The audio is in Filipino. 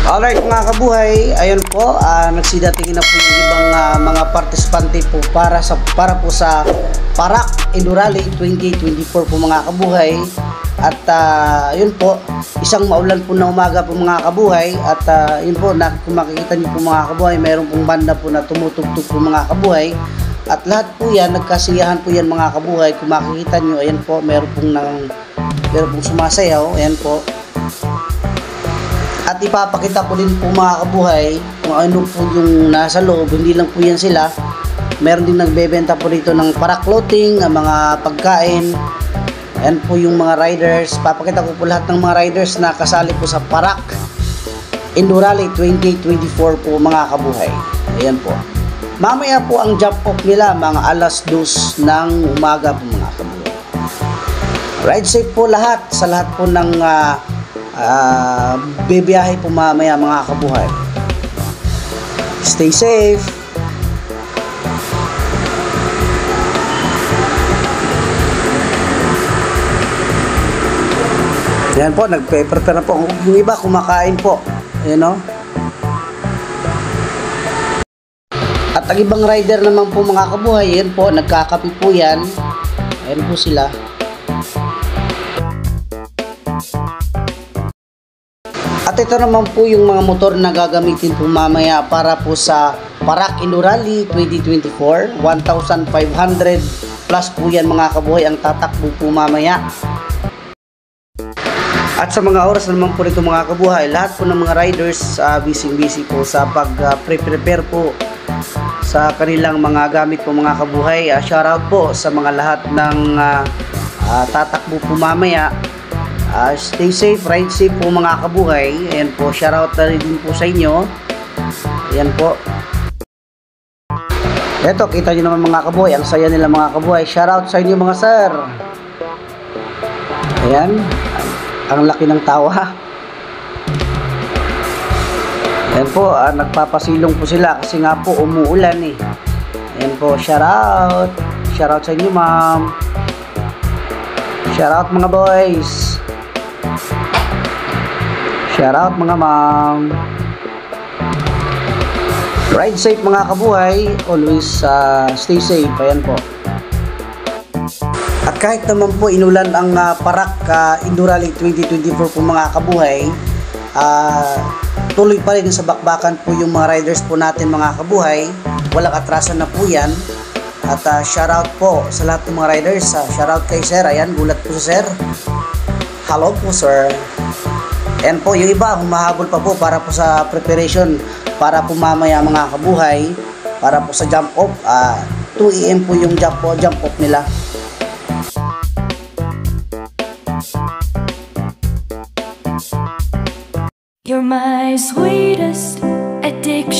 Alright mga kabuhay, ayun po, nagsidatingin na po yung ibang mga partisipante po para po sa Parak Indurally 2024 po mga kabuhay. At yun po, isang maulan po na umaga po mga kabuhay. At yun po, kung makikita niyo po mga kabuhay, mayroon pong banda po na tumutugtog po mga kabuhay. At lahat po yan, nagkasiyahan po yan mga kabuhay. Kung makikita niyo, ayan po, mayroon pong sumasayaw, ayan po. At ipapakita ko din po mga kabuhay kung ano po yung nasa loob. Hindi lang po yan sila. Meron din nagbebenta po dito ng Parak clothing, mga pagkain. Ayan po yung mga riders. Papakita ko po lahat ng mga riders na kasali po sa Parak Indurally 2024 po mga kabuhay. Ayan po. Mamaya po ang jump off nila mga alas 2 ng umaga po mga kabuhay. Ride safe po lahat sa lahat po ng bibiyahe po mamaya mga kabuhay. Stay safe. Yan po, nagpe-prepare na po. Yung iba kumakain po. Ayan o. At ang ibang rider naman po mga kabuhay, yan po, nagkakape po yan. Ayan po sila. At ito naman po yung mga motor na gagamitin po mamaya para po sa Parak Indurally 2024. 1,500 plus po yan mga kabuhay ang tatakbo po mamaya. At sa mga oras naman po nito mga kabuhay, lahat po ng mga riders busy po sa pag-prepare po sa kanilang mga gamit po mga kabuhay. Shoutout po sa mga lahat ng tatakbo po mamaya. Stay safe, ride safe po mga kabuhay. Ayan po, shoutout na rin po sa inyo. Ayan po. Eto, kita nyo naman mga kabuhay, ang saya nila mga kabuhay. Shoutout sa inyo mga sir. Ayan, ang laki ng tawa. Ayan po, nagpapasilong po sila kasi nga po umuulan eh. Ayan po, shoutout. Shoutout sa inyo ma'am. Shoutout mga boys. Shoutout mga ma'am. Ride safe mga kabuhay. Always stay safe. Ayan po. At kahit naman po inulan ang Parak Indurally 2024 po mga kabuhay, tuloy pa rin sa bakbakan po yung mga riders po natin mga kabuhay. Walang atrasan na po yan. At shoutout po sa lahat ng mga riders. Shoutout kay sir. Ayan, gulat po sa sir. Hello po sir. Ayan po, yung iba humahabol pa po para po sa preparation para po mamaya mga kabuhay, para po sa jump off. 2 AM po yung jump off nila. You're my sweetest addiction.